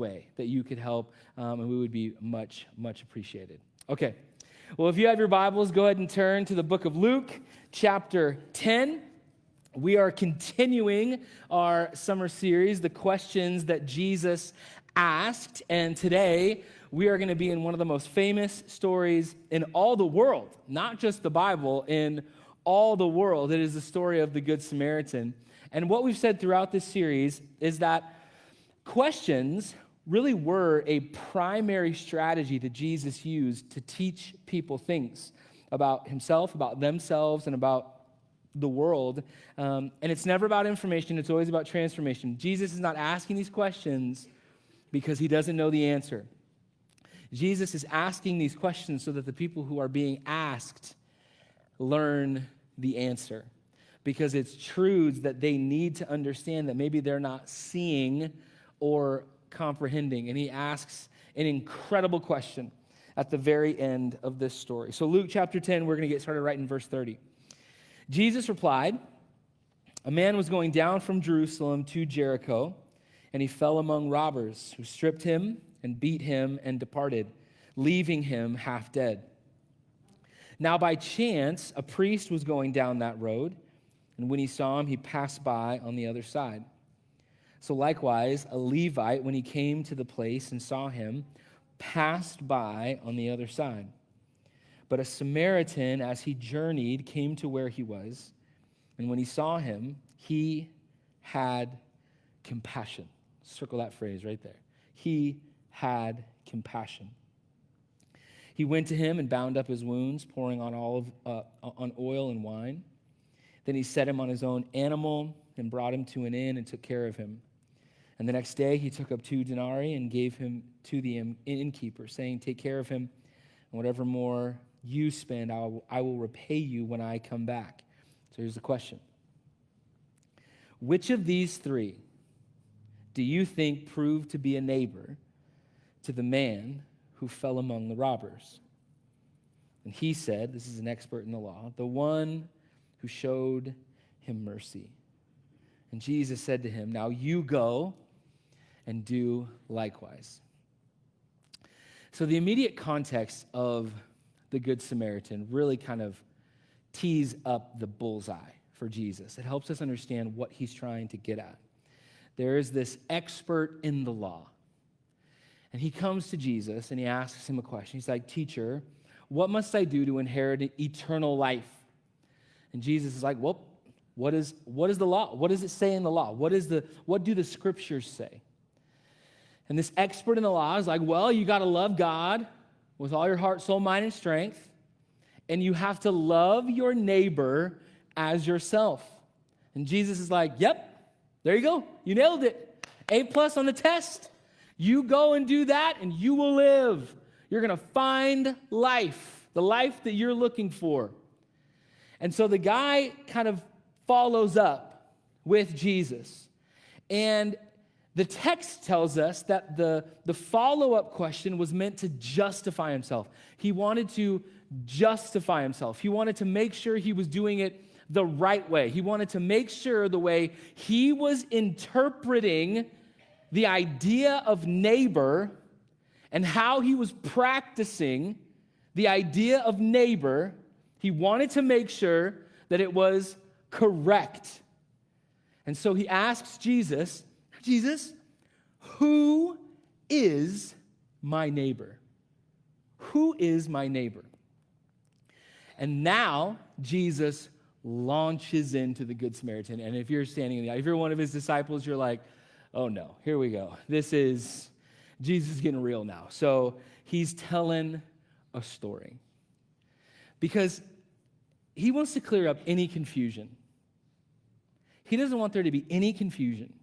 way that you could help, and we would be much, much appreciated. Okay. Well, if you have your Bibles, go ahead and turn to the book of Luke, chapter 10. We are continuing our summer series, The Questions That Jesus Asked, and today we are going to be in one of the most famous stories in all the world, not just the Bible, in all the world. It is the story of the Good Samaritan. And what we've said throughout this series is that questions really were a primary strategy that Jesus used to teach people things about himself, about themselves, and about the world. And it's never about information. It's always about transformation. Jesus is not asking these questions because he doesn't know the answer. Jesus is asking these questions so that the people who are being asked learn the answer, because it's truths that they need to understand that maybe they're not seeing or comprehending. And he asks an incredible question at the very end of this story. So Luke chapter 10, we're going to get started right in verse 30. Jesus replied, "A man was going down from Jerusalem to Jericho, and he fell among robbers, who stripped him and beat him and departed, leaving him half dead. Now by chance, a priest was going down that road, and when he saw him, he passed by on the other side. So likewise, a Levite, when he came to the place and saw him, passed by on the other side. But a Samaritan, as he journeyed, came to where he was, and when he saw him, he had compassion." Circle that phrase right there. He had compassion. He went to him and bound up his wounds, pouring on on oil and wine. Then he set him on his own animal and brought him to an inn and took care of him. And the next day he took up 2 denarii and gave him to the innkeeper, saying, "Take care of him, and whatever more you spend, I will repay you when I come back." So here's the question. Which of these 3 do you think proved to be a neighbor to the man who fell among the robbers? And he said, this is an expert in the law, "The one who showed him mercy." And Jesus said to him, "Now you go and do likewise." So the immediate context of the Good Samaritan really kind of tees up the bullseye for Jesus. It helps us understand what he's trying to get at. There is this expert in the law, and he comes to Jesus and he asks him a question. He's like, "Teacher, what must I do to inherit eternal life?" And Jesus is like, "Well, what is the law? What does it say in the law? What do the scriptures say?" And this expert in the law is like, "Well, you got to love God with all your heart, soul, mind, and strength, and you have to love your neighbor as yourself." And Jesus is like, "Yep, there you go. You nailed it. A+ on the test. You go and do that, and you will live. You're going to find life, the life that you're looking for." And so the guy kind of follows up with Jesus. And the text tells us that the follow-up question was meant to justify himself. He wanted to justify himself. He wanted to make sure he was doing it the right way. He wanted to make sure the way he was interpreting the idea of neighbor and how he was practicing the idea of neighbor, he wanted to make sure that it was correct. And so he asks Jesus, "Jesus, who is my neighbor? Who is my neighbor?" And now Jesus launches into the Good Samaritan. And if you're standing in the aisle, if you're one of his disciples, you're like, "Oh no, here we go. Jesus is getting real now." So he's telling a story because he wants to clear up any confusion. He doesn't want there to be any confusion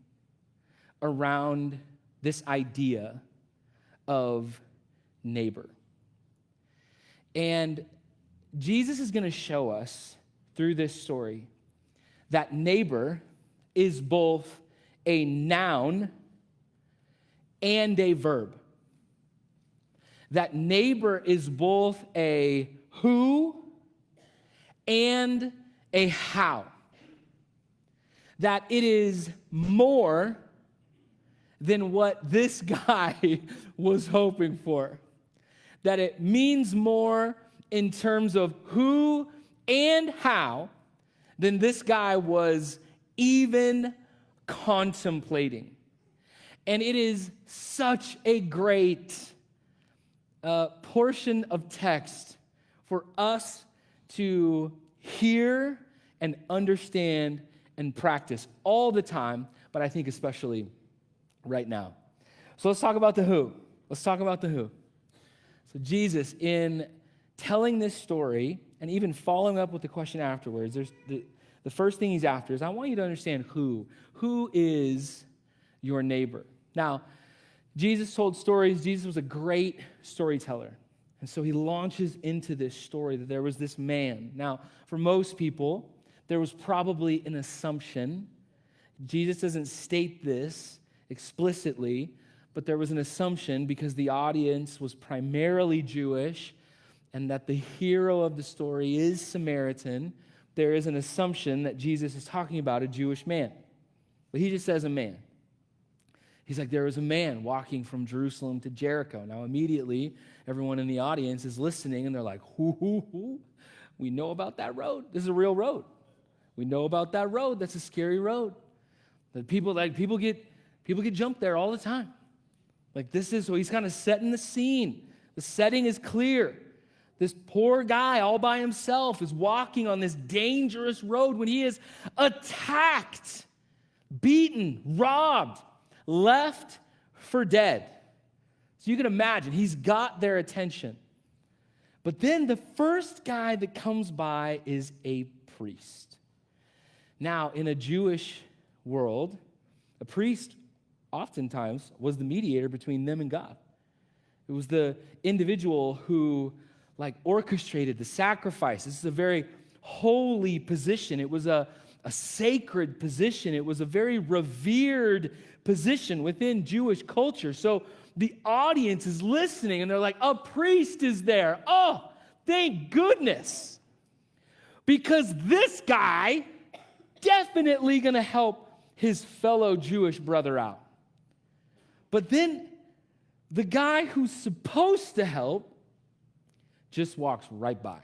around this idea of neighbor. And Jesus is going to show us through this story that neighbor is both a noun and a verb. That neighbor is both a who and a how. That it is more than what this guy was hoping for. That it means more in terms of who and how than this guy was even contemplating. And it is such a great portion of text for us to hear and understand and practice all the time, but I think especially right now. So let's talk about the who. Let's talk about the who. So Jesus, in telling this story and even following up with the question afterwards, there's the first thing he's after is, I want you to understand who. Who is your neighbor? Now, Jesus told stories. Jesus was a great storyteller. And so he launches into this story that there was this man. Now, for most people, there was probably an assumption. Jesus doesn't state this explicitly, but there was an assumption because the audience was primarily Jewish and that the hero of the story is Samaritan. There is an assumption that Jesus is talking about a Jewish man. But he just says a man. He's like, there was a man walking from Jerusalem to Jericho. Now, immediately, everyone in the audience is listening, and they're like, who? We know about that road. This is a real road. We know about that road. That's a scary road. That people get jumped there all the time. So he's kind of setting the scene. The setting is clear. This poor guy all by himself is walking on this dangerous road when he is attacked, beaten, robbed, left for dead. So you can imagine, he's got their attention. But then the first guy that comes by is a priest. Now, in a Jewish world, a priest oftentimes was the mediator between them and God. It was the individual who orchestrated the sacrifice. This is a very holy position. It was a sacred position. It was a very revered position within Jewish culture. So the audience is listening and they're like, a priest is there. Oh, thank goodness. Because this guy definitely going to help his fellow Jewish brother out. But then the guy who's supposed to help just walks right by,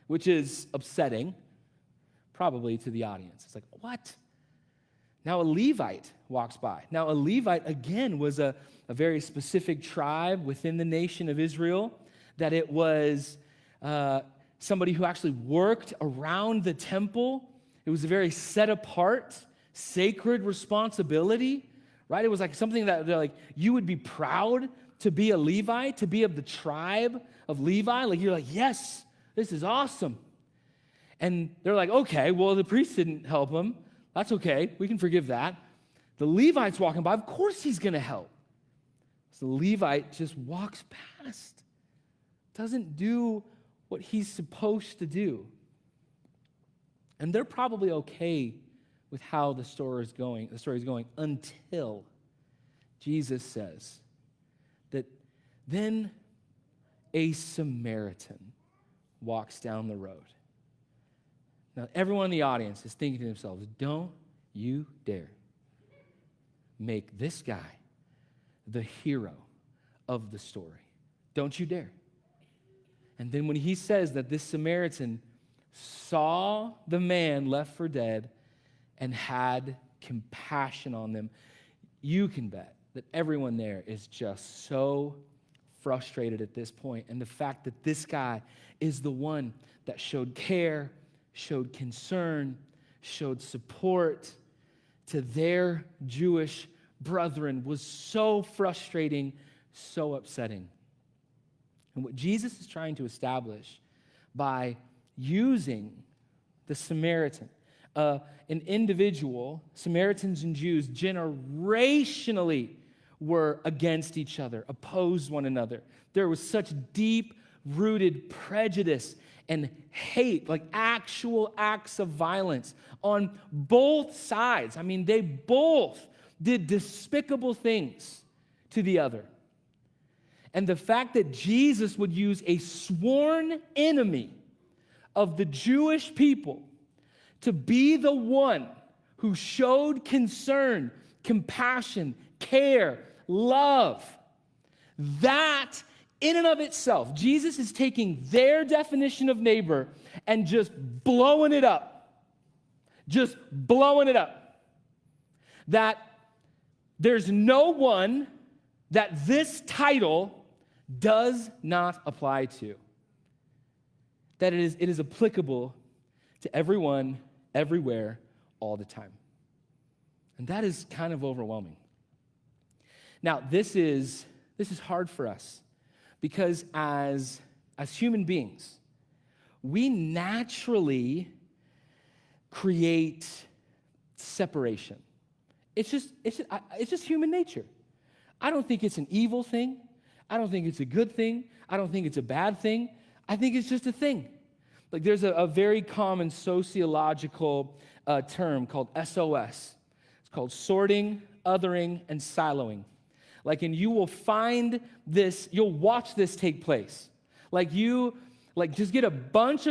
which is upsetting, probably to the audience. It's like, what? Now a Levite walks by. Now a Levite, again, was a very specific tribe within the nation of Israel, that it was somebody who actually worked around the temple. It was a very set apart, sacred responsibility, right? It was like something that you would be proud to be a Levite, to be of the tribe of Levi. You're like, yes, this is awesome. And they're like, okay, well, the priest didn't help him. That's okay. We can forgive that. The Levite's walking by. Of course he's going to help. So the Levite just walks past. Doesn't do what he's supposed to do. And they're probably okay with how the story is going until Jesus says that then a Samaritan walks down the road. Now, everyone in the audience is thinking to themselves, don't you dare make this guy the hero of the story. Don't you dare. And then when he says that this Samaritan saw the man left for dead and had compassion on them, you can bet that everyone there is just so frustrated at this point. And the fact that this guy is the one that showed care, showed concern, showed support to their Jewish brethren was so frustrating, so upsetting. And what Jesus is trying to establish by using the Samaritan, an individual, Samaritans and Jews generationally were against each other, opposed one another. There was such deep-rooted prejudice and hate, actual acts of violence on both sides. I mean, they both did despicable things to the other. And the fact that Jesus would use a sworn enemy of the Jewish people to be the one who showed concern compassion, care, love. That in and of itself, Jesus is taking their definition of neighbor and just blowing it up. Just blowing it up. That there's no one that this title does not apply to. That it is applicable to everyone, everywhere, all the time. And that is kind of overwhelming. Now, this is hard for us because as human beings, we naturally create separation. It's just human nature. I don't think it's an evil thing. I don't think it's a good thing. I don't think it's a bad thing. I think it's just a thing. Like there's a very common sociological term called SOS. It's called sorting, othering, and siloing. And you will find this, you'll watch this take place. Just get a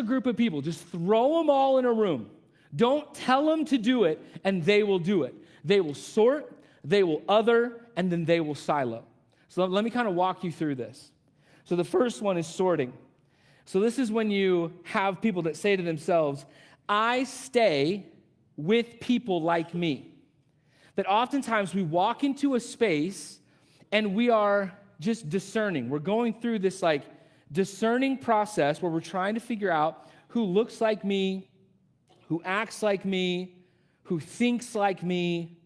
group of people, just throw them all in a room. Don't tell them to do it, and they will do it. They will sort, they will other, and then they will silo. So let me kind of walk you through this. So the first one is sorting. So this is when you have people that say to themselves, I stay with people like me. That oftentimes we walk into a space and we are just discerning. We're going through this discerning process where we're trying to figure out who looks like me, who acts like me, who thinks like me,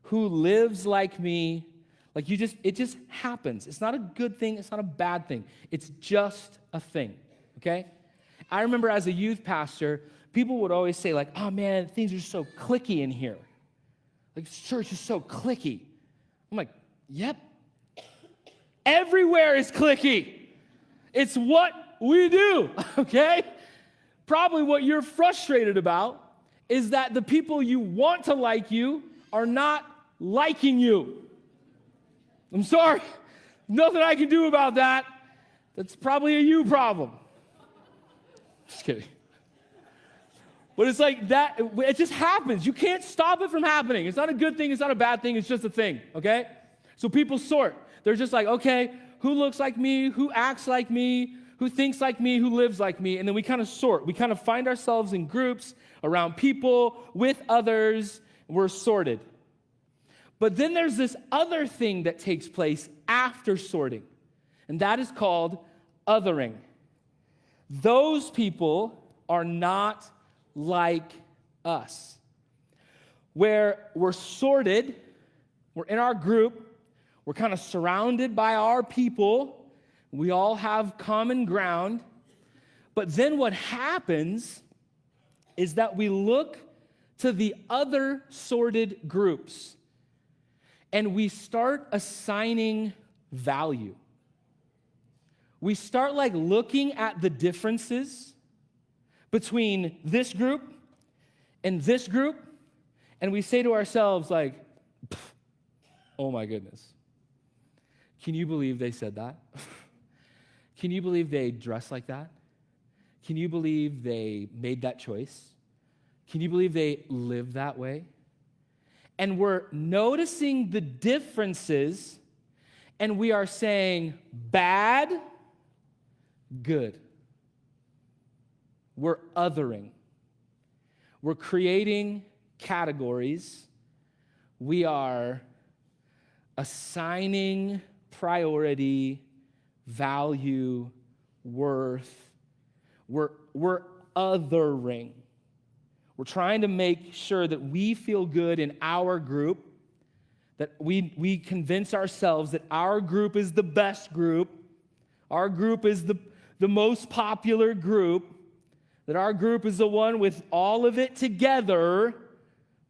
who lives like me. It just happens. It's not a good thing. It's not a bad thing. It's just a thing, okay? I remember as a youth pastor, people would always say oh man, things are so cliquey in here. Church is so cliquey. I'm like, yep. Everywhere is cliquey. It's what we do, okay? Probably what you're frustrated about is that the people you want to like you are not liking you. I'm sorry. Nothing I can do about that. That's probably a you problem. Just kidding. But it's like that, it just happens. You can't stop it from happening. It's not a good thing, it's not a bad thing, it's just a thing, okay? So people sort. They're just okay, who looks like me, who acts like me, who thinks like me, who lives like me, and then we kind of sort. We kind of find ourselves in groups around people, with others, we're sorted. But then there's this other thing that takes place after sorting, and that is called othering. Those people are not like us. Where we're sorted, we're in our group, we're kind of surrounded by our people, we all have common ground, but then what happens is that we look to the other sorted groups and we start assigning value. We start looking at the differences between this group and this group, and we say to ourselves oh my goodness, can you believe they said that? Can you believe they dress like that? Can you believe they made that choice? Can you believe they live that way? And we're noticing the differences, and we are saying bad, good. We're othering. We're creating categories. We are assigning priority, value, worth. We're othering. We're trying to make sure that we feel good in our group, that we convince ourselves that our group is the best group, our group is the most popular group, that our group is the one with all of it together.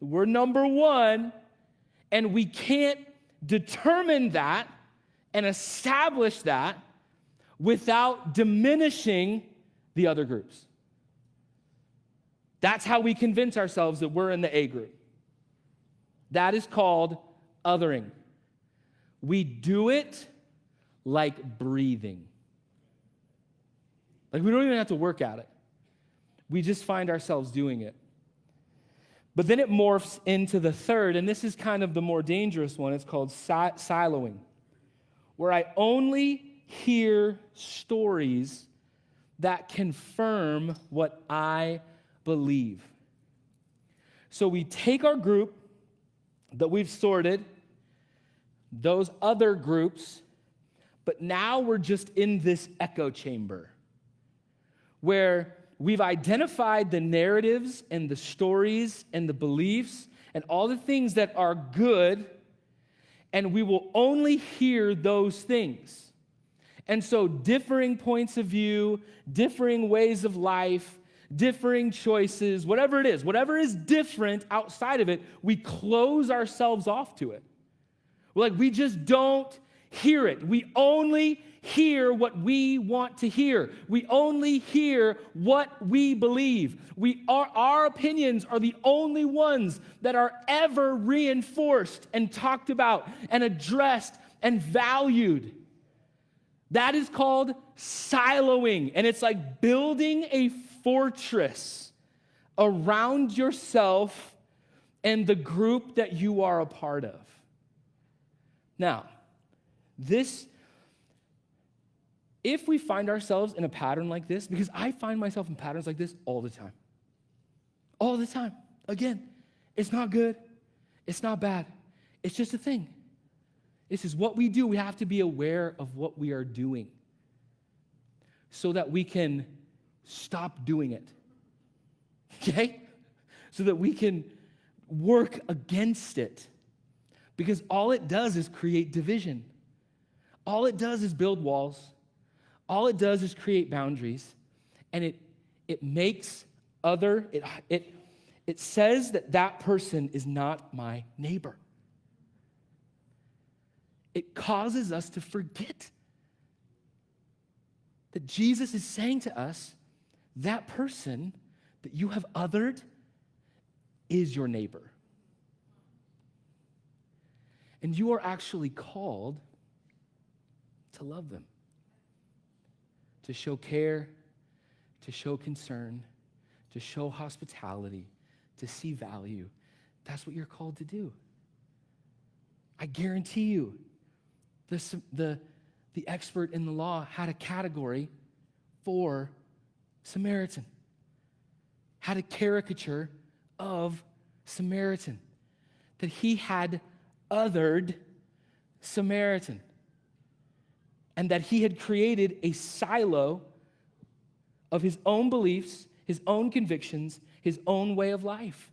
We're number one, and we can't determine that and establish that without diminishing the other groups. That's how we convince ourselves that we're in the A group. That is called othering. We do it like breathing. We don't even have to work at it. We just find ourselves doing it. But then it morphs into the third, and this is kind of the more dangerous one. It's called siloing, where I only hear stories that confirm what I believe. So we take our group that we've sorted, those other groups, but now we're just in this echo chamber where we've identified the narratives and the stories and the beliefs and all the things that are good, and we will only hear those things. And so differing points of view, differing ways of life, differing choices, whatever it is, whatever is different outside of it, we close ourselves off to it. We just don't hear it. We only hear what we want to hear. We only hear what we believe. Our opinions are the only ones that are ever reinforced and talked about and addressed and valued. That is called siloing, and it's like building a fortress around yourself and the group that you are a part of. Now, if we find ourselves in a pattern like this, because I find myself in patterns like this all the time. All the time. Again, it's not good. It's not bad. It's just a thing. This is what we do. We have to be aware of what we are doing so that we can stop doing it. Okay? So that we can work against it. Because all it does is create division. All it does is build walls. All it does is create boundaries. And it makes it says that person is not my neighbor. It causes us to forget that Jesus is saying to us, that person that you have othered is your neighbor. And you are actually called to love them, to show care, to show concern, to show hospitality, to see value. That's what you're called to do. I guarantee you, the expert in the law had a category for Samaritan, had a caricature of Samaritan, that he had othered Samaritan, and that he had created a silo of his own beliefs, his own convictions, his own way of life.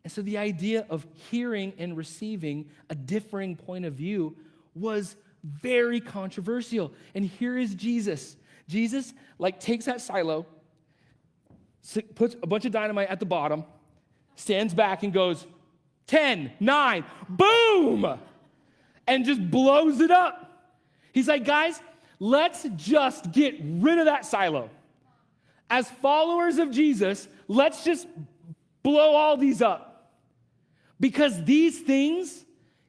And so the idea of hearing and receiving a differing point of view was very controversial. And here is Jesus. Jesus takes that silo, puts a bunch of dynamite at the bottom, stands back and goes, 10, 9, boom! And just blows it up. He's like, guys, let's just get rid of that silo. As followers of Jesus, let's just blow all these up. Because these things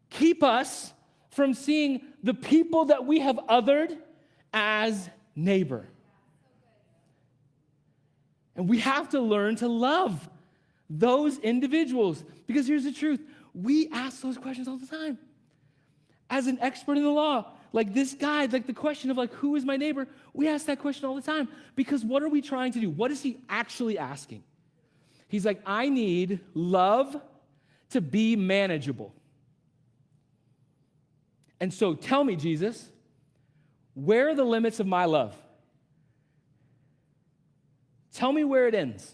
keep us from seeing the people that we have othered as neighbor. And we have to learn to love those individuals. Because here's the truth. We ask those questions all the time. As an expert in the law, like this guy, like the question of who is my neighbor? We ask that question all the time. Because what are we trying to do? What is he actually asking? He's like, I need love to be manageable. And so tell me, Jesus, where are the limits of my love? Tell me where it ends.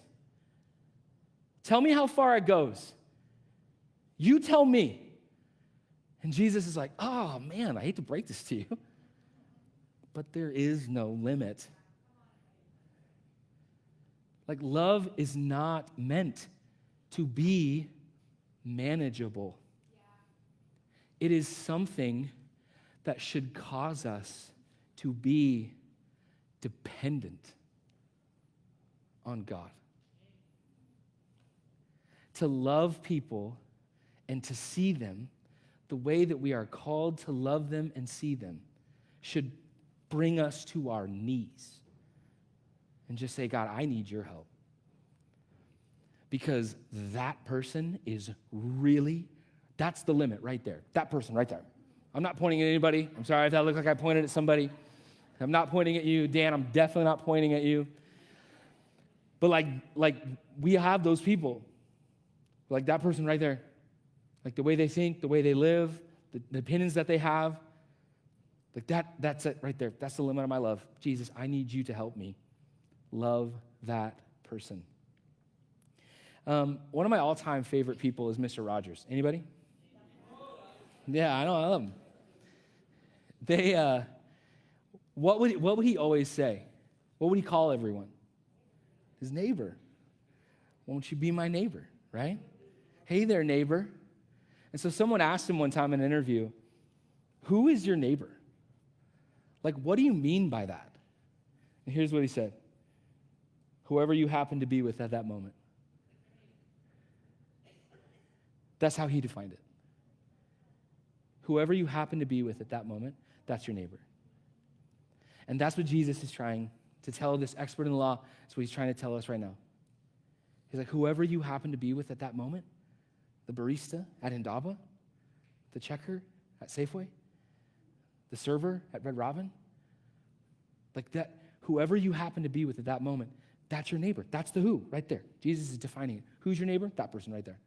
Tell me how far it goes. You tell me. And Jesus is like, oh man, I hate to break this to you, but there is no limit. Love is not meant to be manageable. It is something that should cause us to be dependent on God. To love people and to see them the way that we are called to love them and see them should bring us to our knees and just say, God, I need your help. because that person is really, that's the limit right there. That person right there. I'm not pointing at anybody. I'm sorry if that looked like I pointed at somebody. I'm not pointing at you. Dan, I'm definitely not pointing at you. But like we have those people. Like that person right there. Like the way they think, the way they live, the opinions that they have. Like that's it right there. That's the limit of my love. Jesus, I need you to help me love that person. One of my all-time favorite people is Mr. Rogers. Anybody? Yeah, I know. I love him. What would he always say? What would he call everyone? His neighbor. Won't you be my neighbor, right? Hey there, neighbor. And so someone asked him one time in an interview, who is your neighbor? Like, what do you mean by that? And here's what he said. Whoever you happen to be with at that moment. That's how he defined it. Whoever you happen to be with at that moment, that's your neighbor. And that's what Jesus is trying to tell this expert in the law. That's what he's trying to tell us right now. He's like, whoever you happen to be with at that moment, the barista at Indaba, the checker at Safeway, the server at Red Robin, like that, whoever you happen to be with at that moment, that's your neighbor. That's the who right there. Jesus is defining it. Who's your neighbor? That person right there.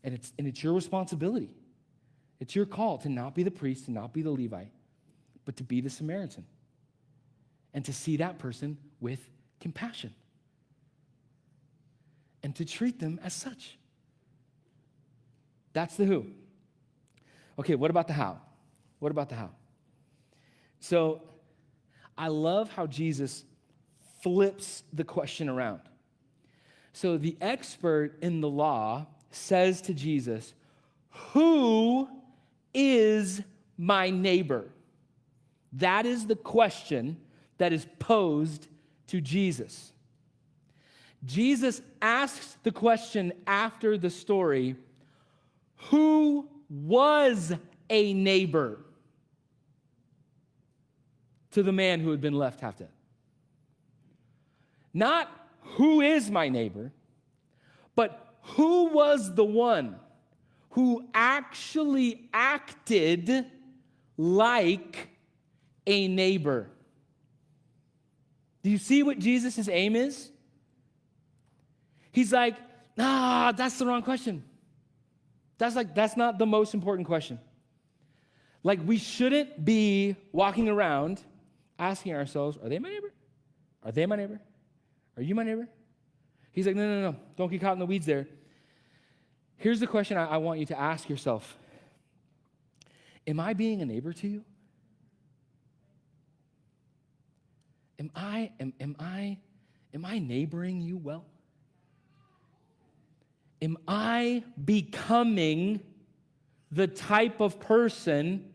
And it's your responsibility. It's your call to not be the priest, to not be the Levite, but to be the Samaritan. And to see that person with compassion. And to treat them as such. That's the who. Okay, what about the how? What about the how? So, I love how Jesus flips the question around. So, the expert in the law says to Jesus, who is my neighbor? That is the question that is posed to Jesus. Jesus asks the question after the story, who was a neighbor to the man who had been left half dead? Not who is my neighbor, but who was the one who actually acted like a neighbor? Do you see what Jesus' aim is? He's like, that's the wrong question. That's not the most important question. Like, we shouldn't be walking around asking ourselves, are they my neighbor? Are they my neighbor? Are you my neighbor? He's like, no. Don't get caught in the weeds there. Here's the question I want you to ask yourself. Am I being a neighbor to you? Am I neighboring you well? Am I becoming the type of person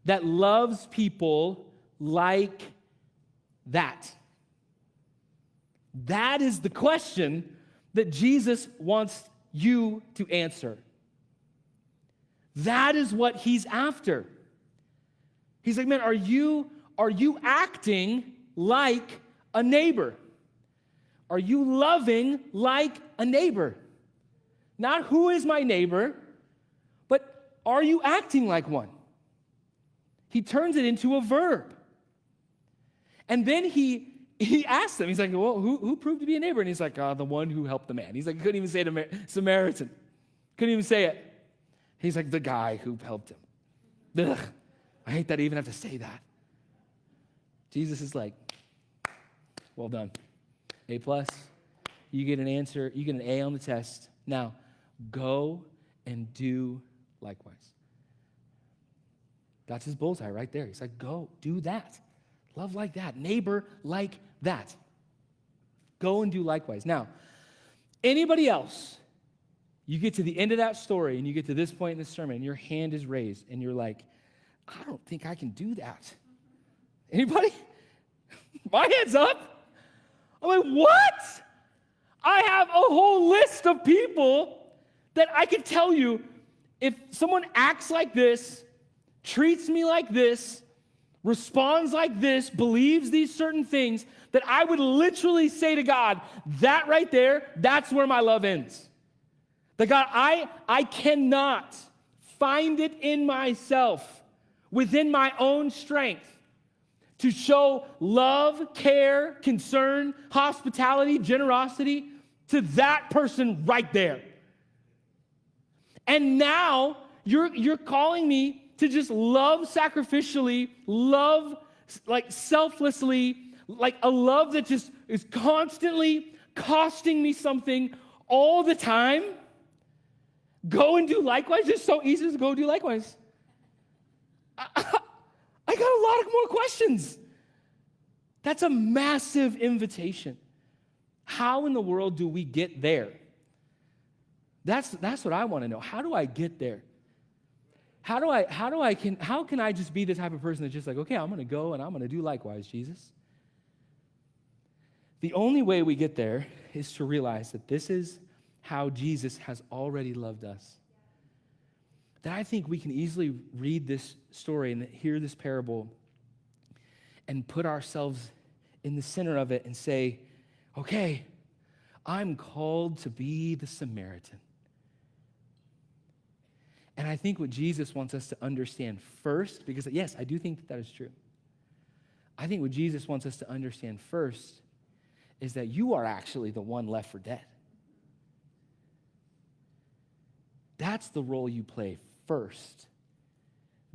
that loves people like that? That is the question that Jesus wants you to answer. That is what he's after. He's like, man, are you acting like a neighbor? Are you loving like a neighbor? Not who is my neighbor, but are you acting like one? He turns it into a verb. And then he asks them, he's like, well, who proved to be a neighbor? And he's like, the one who helped the man. He's like, couldn't even say the Samaritan. Couldn't even say it. He's like, the guy who helped him. Ugh, I hate that I even have to say that. Jesus is like, well done. A+. You get an answer. You get an A on the test. Now, go and do likewise. That's his bullseye right there. He's like, go, do that. Love like that. Neighbor like that. Go and do likewise. Now, anybody else, you get to the end of that story and you get to this point in the sermon and your hand is raised and you're like, I don't think I can do that. Anybody? My hand's up. I'm like, what? I have a whole list of people that I can tell you, if someone acts like this, treats me like this, responds like this, believes these certain things, that I would literally say to God, that right there, that's where my love ends. That God, I cannot find it in myself, within my own strength, to show love, care, concern, hospitality, generosity to that person right there. And now you're calling me to just love sacrificially, love like selflessly, like a love that just is constantly costing me something all the time. Go and do likewise. It's so easy to go do likewise. I got a lot of more questions. That's a massive invitation. How in the world do we get there? That's what I want to know. How do I get there? How can I just be the type of person that's just like, okay, I'm going to go and I'm going to do likewise, Jesus? The only way we get there is to realize that this is how Jesus has already loved us. That I think we can easily read this story and hear this parable and put ourselves in the center of it and say, okay, I'm called to be the Samaritan. And I think what Jesus wants us to understand first, because yes, I do think that is true. I think what Jesus wants us to understand first is that you are actually the one left for dead. That's the role you play first.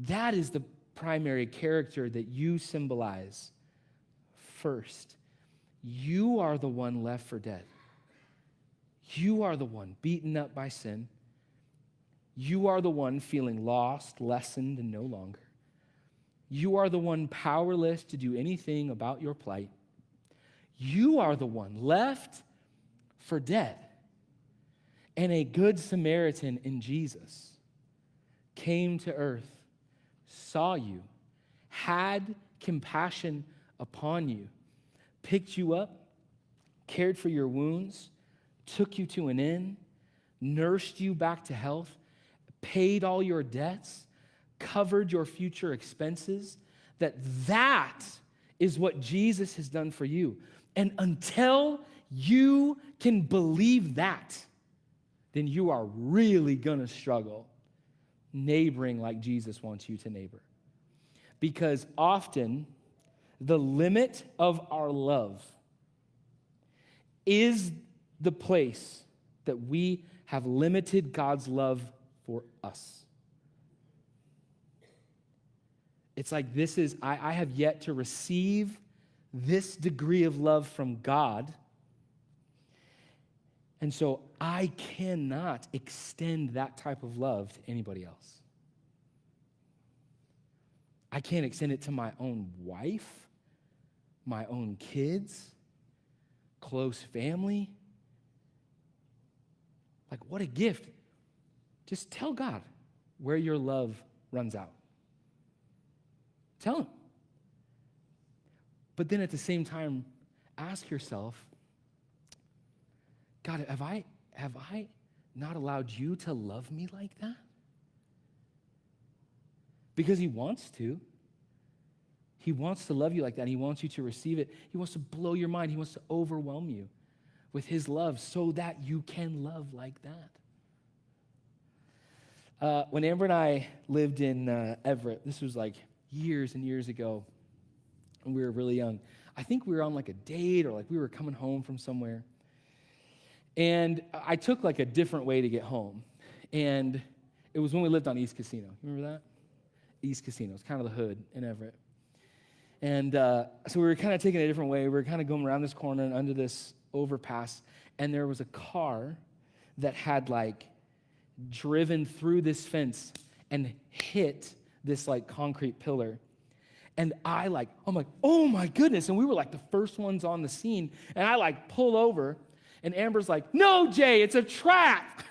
That is the primary character that you symbolize first. You are the one left for dead. You are the one beaten up by sin. You are the one feeling lost, lessened, and no longer. You are the one powerless to do anything about your plight. You are the one left for dead. And a good Samaritan in Jesus came to earth, saw you, had compassion upon you, picked you up, cared for your wounds, took you to an inn, nursed you back to health, paid all your debts, covered your future expenses, that is what Jesus has done for you. And until you can believe that, then you are really going to struggle neighboring like Jesus wants you to neighbor. Because often, the limit of our love is the place that we have limited God's love for us. It's like I have yet to receive this degree of love from God, and so I cannot extend that type of love to anybody else. I can't extend it to my own wife, my own kids, close family. Like, what a gift. Just tell God where your love runs out. Tell him. But then at the same time, ask yourself, God, have I not allowed you to love me like that? Because he wants to. He wants to love you like that. And he wants you to receive it. He wants to blow your mind. He wants to overwhelm you with his love so that you can love like that. When Amber and I lived in Everett, this was like years and years ago, and we were really young. I think we were on like a date or like we were coming home from somewhere. And I took like a different way to get home. And it was when we lived on East Casino. You remember that? East Casino. It's kind of the hood in Everett. And so we were kind of taking a different way. We were kind of going around this corner and under this overpass. And there was a car that had like driven through this fence and hit this like concrete pillar. And I'm like, oh my goodness. And we were like the first ones on the scene. And I like pull over. And Amber's like, no, Jay, it's a trap.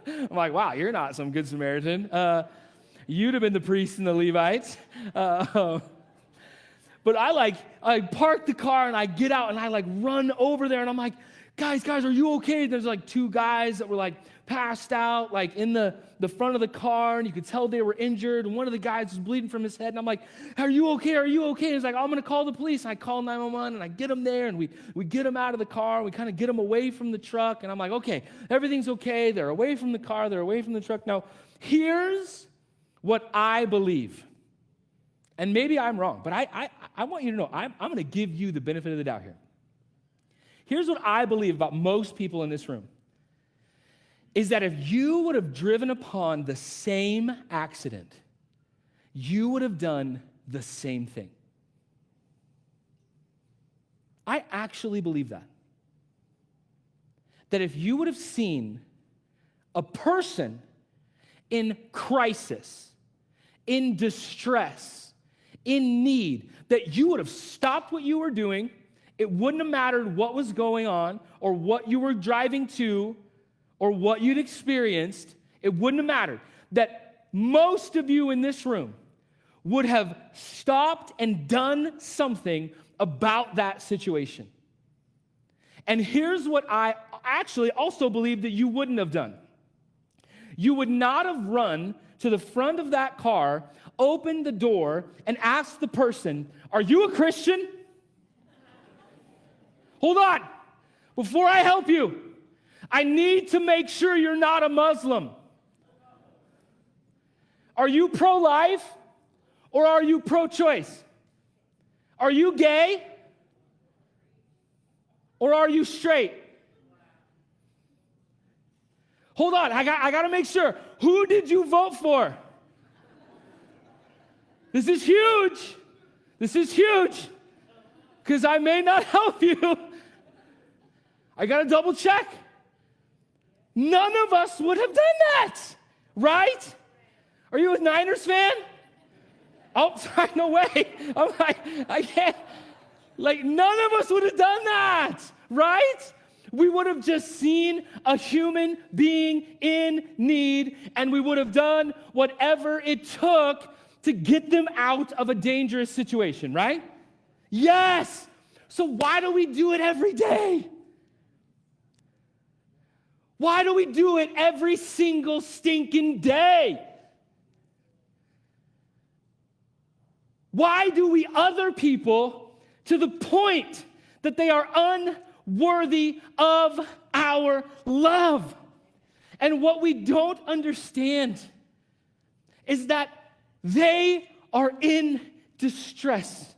I'm like, wow, you're not some good Samaritan. You'd have been the priest and the Levites. But I park the car and I get out and I like run over there and I'm like, guys, are you okay? There's like two guys that were like passed out, like in the front of the car, and you could tell they were injured, and one of the guys was bleeding from his head, and I'm like, are you okay? Are you okay? And he's like, I'm going to call the police. And I call 911, and I get him there, and we get him out of the car, and we kind of get him away from the truck, and I'm like, okay, everything's okay. They're away from the car. They're away from the truck. Now, here's what I believe. And maybe I'm wrong, but I want you to know, I'm going to give you the benefit of the doubt here. Here's what I believe about most people in this room, is that if you would have driven upon the same accident, you would have done the same thing. I actually believe that. That if you would have seen a person in crisis, in distress, in need, that you would have stopped what you were doing. It wouldn't have mattered what was going on or what you were driving to or what you'd experienced. It wouldn't have mattered. That most of you in this room would have stopped and done something about that situation. And here's what I actually also believe that you wouldn't have done. You would not have run to the front of that car, opened the door, and asked the person, are you a Christian? Hold on. Before I help you, I need to make sure you're not a Muslim. Are you pro-life or are you pro-choice? Are you gay or are you straight? Hold on, I got to make sure. Who did you vote for? This is huge. This is huge. Because I may not help you. I got to double check. None of us would have done that, right? Are you a Niners fan? Oh, sorry, no way. I'm like, I can't. Like, none of us would have done that, right? We would have just seen a human being in need, and we would have done whatever it took to get them out of a dangerous situation, right? Yes. So why do we do it every day? Why do we do it every single stinking day? Why do we other people to the point that they are unworthy of our love? And what we don't understand is that they are in distress.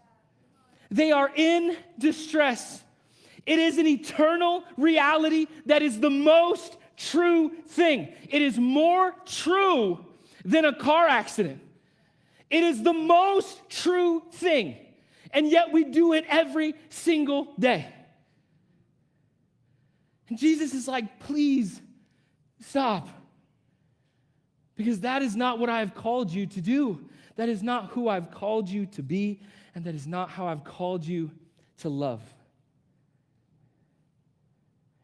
They are in distress. It is an eternal reality that is the most true thing. It is more true than a car accident. It is the most true thing. And yet we do it every single day. And Jesus is like, please stop. Because that is not what I have called you to do. That is not who I've called you to be. And that is not how I've called you to love.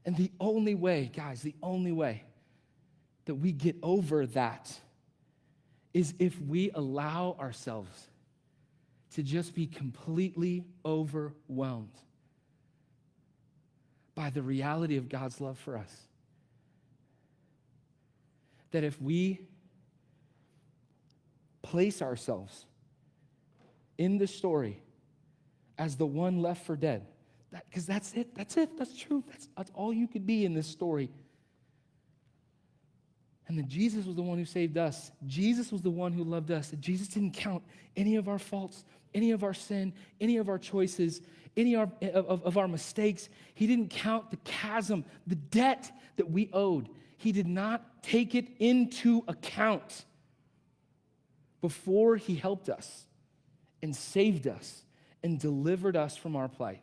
And the only way, guys, the only way that we get over that is if we allow ourselves to just be completely overwhelmed by the reality of God's love for us. That if we place ourselves in the story as the one left for dead, because that's it, that's true, that's all you could be in this story. And then Jesus was the one who saved us. Jesus was the one who loved us. And Jesus didn't count any of our faults, any of our sin, any of our choices, any of our mistakes. He didn't count the chasm, the debt that we owed. He did not take it into account before he helped us and saved us and delivered us from our plight.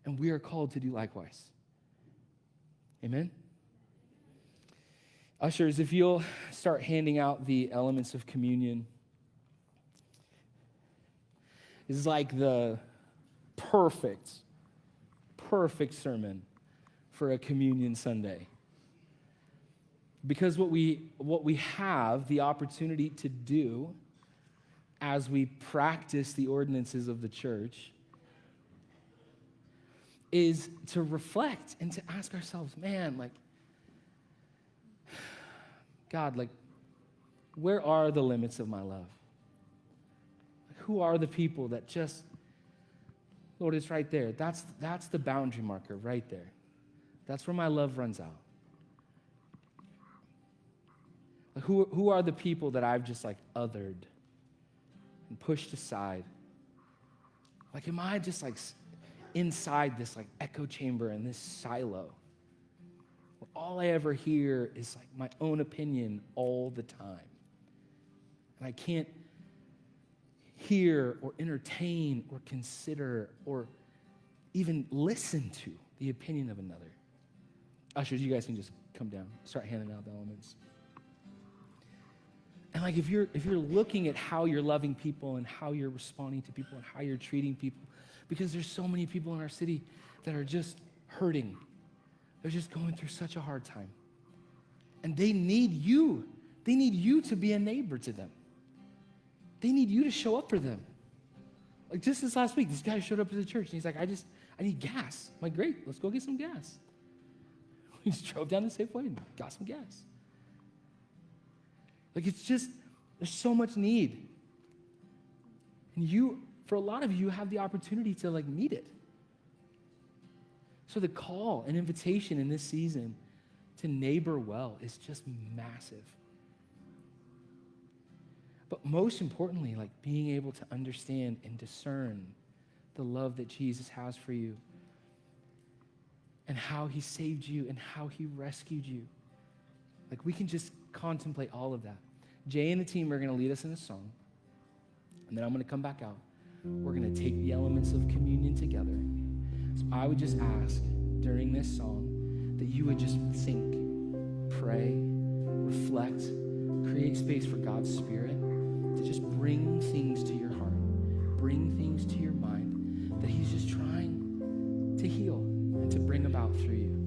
And we are called to do likewise. Amen? Ushers, if you'll start handing out the elements of communion. This is like the perfect sermon for a communion Sunday. Because what we have the opportunity to do as we practice the ordinances of the church is to reflect and to ask ourselves, man, like, God, like, where are the limits of my love? Like, who are the people that just, Lord, it's right there. That's the boundary marker right there. That's where my love runs out. Like, who are the people that I've just like othered and pushed aside? Like, am I just like inside this like echo chamber and this silo where all I ever hear is like my own opinion all the time? And I can't hear or entertain or consider or even listen to the opinion of another. Ushers, you guys can just come down, start handing out the elements. And like if you're looking at how you're loving people and how you're responding to people and how you're treating people, because there's so many people in our city that are just hurting. They're just going through such a hard time. And they need you. They need you to be a neighbor to them. They need you to show up for them. Like just this last week, this guy showed up at the church and he's like, I need gas. I'm like, great, let's go get some gas. We just drove down to Safeway and got some gas. Like it's just, there's so much need. And for a lot of you, have the opportunity to like meet it. So the call and invitation in this season to neighbor well is just massive. But most importantly, like being able to understand and discern the love that Jesus has for you and how he saved you and how he rescued you. Like we can just contemplate all of that. Jay and the team are going to lead us in a song, and then I'm going to come back out. We're going to take the elements of communion together. So I would just ask during this song that you would just think, pray, reflect, create space for God's Spirit to just bring things to your heart, bring things to your mind that he's just trying to heal and to bring about through you.